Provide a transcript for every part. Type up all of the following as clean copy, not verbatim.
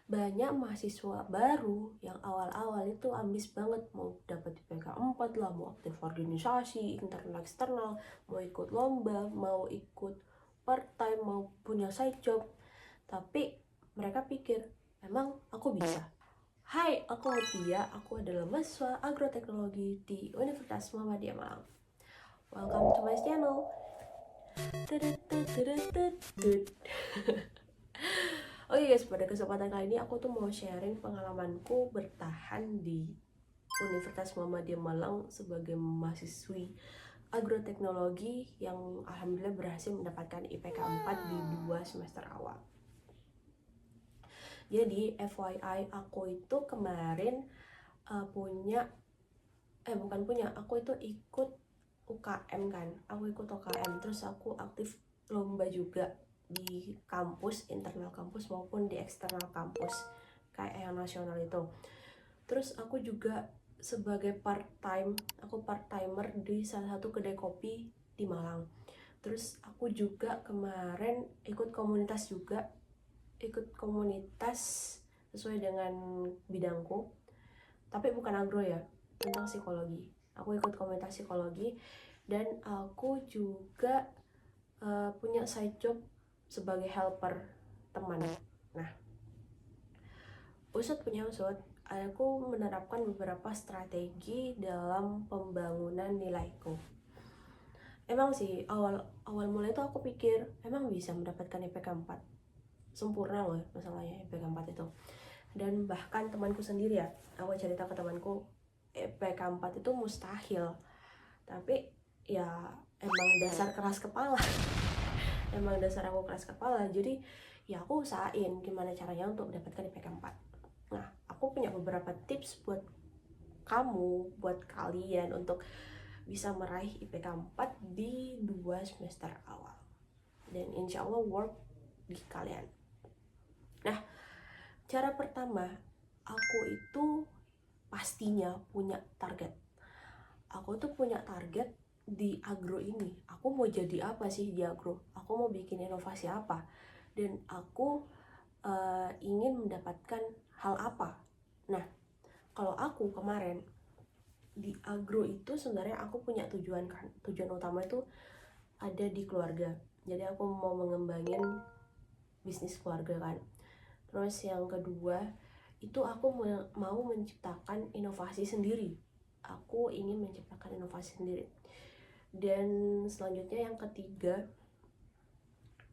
banyak mahasiswa baru yang awal-awal itu ambis banget mau dapat IPK 4 lah, mau aktif organisasi, internal eksternal, mau ikut lomba, mau ikut part time, mau punya side job. Tapi mereka pikir, emang aku bisa? Hai, aku Mutia, aku adalah mahasiswa agroteknologi di Universitas Muhammadiyah Malang. Welcome to my channel. Oke guys, pada kesempatan kali ini aku tuh mau sharing pengalamanku bertahan di Universitas Muhammadiyah Malang sebagai mahasiswi agroteknologi yang alhamdulillah berhasil mendapatkan IPK 4 di 2 semester awal. Jadi FYI, aku itu kemarin aku itu ikut UKM kan. Aku ikut UKM, terus aku aktif lomba juga di kampus, internal kampus maupun di eksternal kampus kayak yang nasional itu. Terus aku juga sebagai aku part timer di salah satu kedai kopi di Malang. Terus aku juga kemarin ikut komunitas sesuai dengan bidangku, tapi bukan agro ya, tentang psikologi. Aku ikut komunitas psikologi dan aku juga punya side job sebagai helper teman. Nah, aku menerapkan beberapa strategi dalam pembangunan nilaiku. Emang sih awal mulai itu aku pikir emang bisa mendapatkan IPK 4. Sempurna loh masalahnya IPK 4 itu. Dan bahkan temanku sendiri ya, aku cerita ke temanku IPK 4 itu mustahil. Tapi ya emang dasar keras kepala. Emang dasar aku keras kepala, jadi ya aku usahain gimana caranya untuk mendapatkan IPK 4. Nah, aku punya beberapa tips buat kalian untuk bisa meraih IPK 4 di 2 semester awal. Dan insya Allah work di kalian. Nah, cara pertama, aku itu pastinya punya target. Aku tuh punya target di agro ini. Aku mau jadi apa sih di agro? Aku mau bikin inovasi apa? Dan aku ingin mendapatkan hal apa? Nah, kalau aku kemarin di agro itu sebenarnya aku punya tujuan kan. Tujuan utama itu ada di keluarga. Jadi aku mau mengembangin bisnis keluarga kan. Terus yang kedua, itu aku mau menciptakan inovasi sendiri. Aku ingin menciptakan inovasi sendiri. Dan selanjutnya yang ketiga,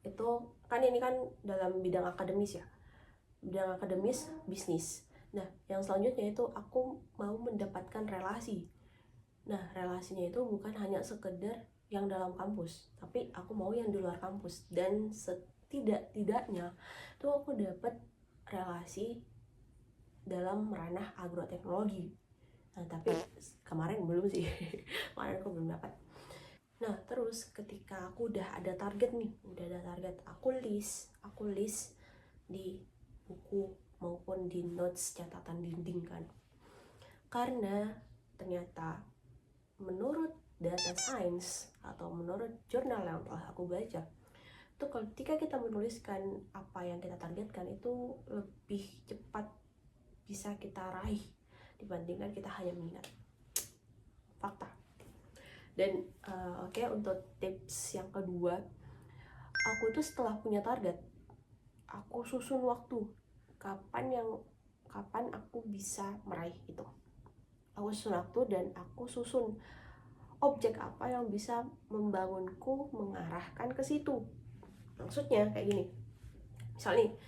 itu kan ini kan dalam bidang akademis ya. Bidang akademis, bisnis. Nah, yang selanjutnya itu aku mau mendapatkan relasi. Nah, relasinya itu bukan hanya sekedar yang dalam kampus, tapi aku mau yang di luar kampus. Dan setidak-tidaknya itu aku dapat relasi dalam ranah agroteknologi. Nah, tapi kemarin belum sih. Kemarin aku belum dapat. Nah, terus ketika aku udah ada target, aku list di buku maupun di notes catatan dinding kan. Karena ternyata menurut data science atau menurut jurnal yang telah aku baca, itu ketika kita menuliskan apa yang kita targetkan itu lebih cepat bisa kita raih dibandingkan kita hanya mengingat. Fakta. Dan untuk tips yang kedua, aku itu setelah punya target, aku susun waktu kapan aku bisa meraih itu. Aku susun waktu dan aku susun objek apa yang bisa membangunku mengarahkan ke situ. Maksudnya kayak gini. Misalnya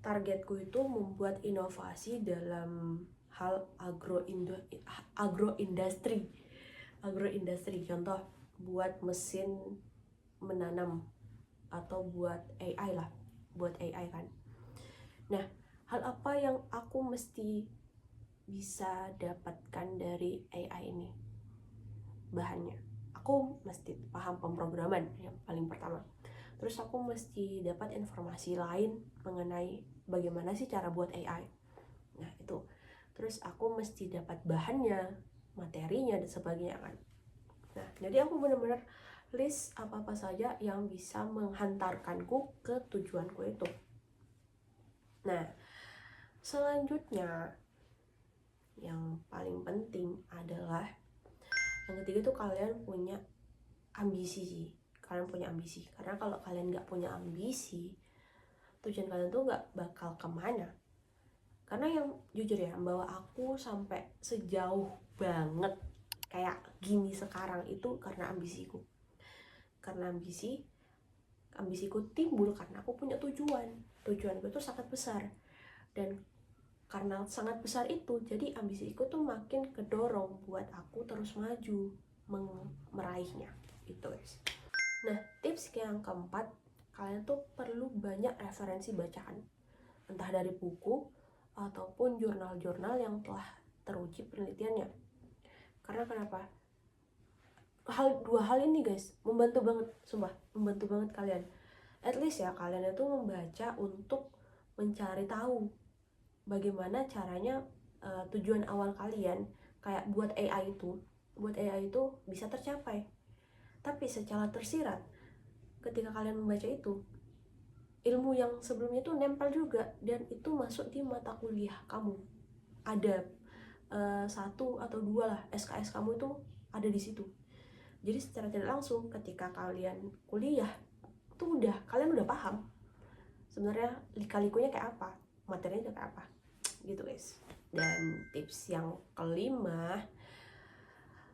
targetku itu membuat inovasi dalam hal agroindustri. Contoh buat mesin menanam atau buat AI lah, buat AI kan. Nah, hal apa yang aku mesti bisa dapatkan dari AI ini? Bahannya, aku mesti paham pemrograman yang paling pertama. Terus aku mesti dapat informasi lain mengenai bagaimana sih cara buat AI. Nah, itu. Terus aku mesti dapat bahannya, materinya dan sebagainya kan. Nah, jadi aku benar-benar list apa-apa saja yang bisa menghantarkanku ke tujuanku itu. Nah, Selanjutnya yang paling penting adalah yang ketiga tuh kalian punya ambisi sih. Kalian punya ambisi, karena kalau kalian nggak punya ambisi, tujuan kalian tuh nggak bakal kemana. Karena yang jujur ya, bahwa aku sampai sejauh banget kayak gini sekarang itu karena ambisiku. Karena ambisiku timbul karena aku punya tujuanku itu sangat besar, dan karena sangat besar itu jadi ambisiku tuh makin kedorong buat aku terus maju meraihnya itu guys. Nah, tips yang keempat, kalian tuh perlu banyak referensi bacaan, entah dari buku ataupun jurnal-jurnal yang telah teruji penelitiannya. Karena kenapa? Dua hal ini guys membantu banget, sumpah membantu banget kalian. At least ya kalian itu membaca untuk mencari tahu bagaimana caranya tujuan awal kalian kayak buat AI itu bisa tercapai. Tapi secara tersirat ketika kalian membaca itu, ilmu yang sebelumnya itu nempel juga dan itu masuk di mata kuliah kamu. Ada satu atau dua lah SKS kamu itu ada di situ. Jadi secara tidak langsung ketika kalian kuliah tuh kalian udah paham sebenarnya lika-likunya kayak apa, materinya kayak apa gitu guys. Dan tips yang kelima,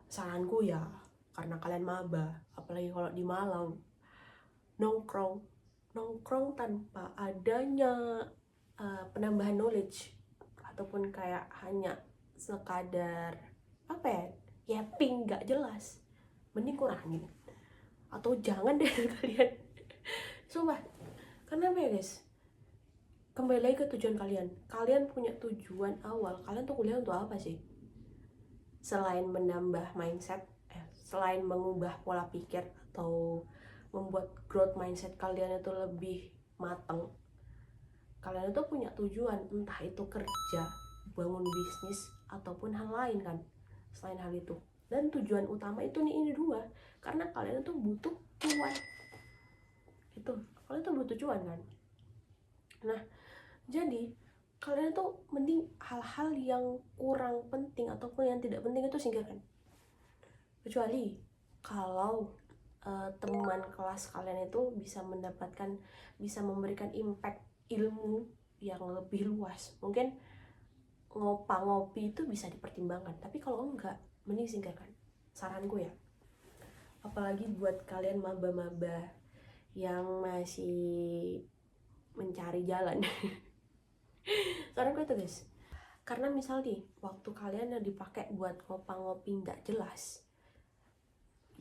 saranku ya, karena kalian maba, apalagi kalau di Malang, nongkrong tanpa adanya penambahan knowledge ataupun kayak hanya sekadar apa ya yapping gak jelas, mending kurangin atau jangan deh kalian. Sumpah, karena apa ya guys, kembali lagi ke tujuan kalian. Kalian punya tujuan awal, kalian tuh kuliah untuk apa sih? Selain menambah mindset, selain mengubah pola pikir atau membuat growth mindset kalian itu lebih matang, kalian itu punya tujuan, entah itu kerja, bangun bisnis, ataupun hal lain kan selain hal itu. Dan tujuan utama itu ini dua, karena kalian itu butuh cuan. Itu, kalian tuh butuh cuan kan. Nah, jadi kalian tuh mending hal-hal yang kurang penting ataupun yang tidak penting itu singkirkan. Kecuali kalau teman kelas kalian itu bisa memberikan impact ilmu yang lebih luas, mungkin ngopi itu bisa dipertimbangkan. Tapi kalau enggak, mending singkirkan, saranku ya. Apalagi buat kalian maba-maba yang masih mencari jalan. Saranku itu guys, karena misal nih waktu kalian yang dipakai buat ngopi nggak jelas,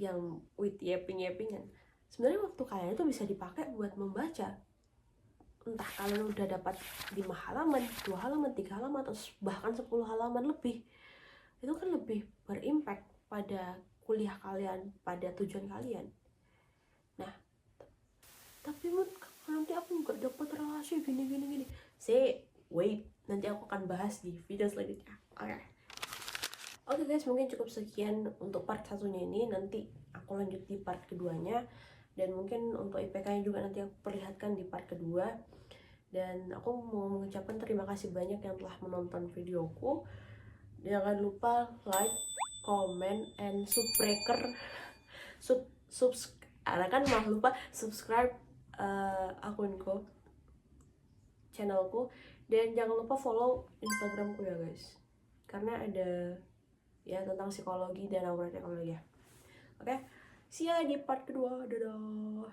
yang with yapping-yappingan, sebenarnya waktu kalian itu bisa dipakai buat membaca. Entah kalian udah dapat 5 halaman, 2 halaman, 3 halaman, atau bahkan 10 halaman lebih, itu kan lebih berimpact pada kuliah kalian, pada tujuan kalian. Nah, tapi nanti aku nggak dapat relasi gini. Wait, nanti aku akan bahas di video selanjutnya. Oke guys, mungkin cukup sekian untuk part satunya ini. Nanti aku lanjut di part keduanya, dan mungkin untuk IPK-nya juga nanti aku perlihatkan di part kedua. Dan aku mau mengucapkan terima kasih banyak yang telah menonton videoku. Jangan lupa like, comment, and subscribe akunku, channelku, dan jangan lupa follow Instagramku ya guys, karena ada ya tentang psikologi dan aura teknologi ya. Oke, see ya di part kedua. Dadah.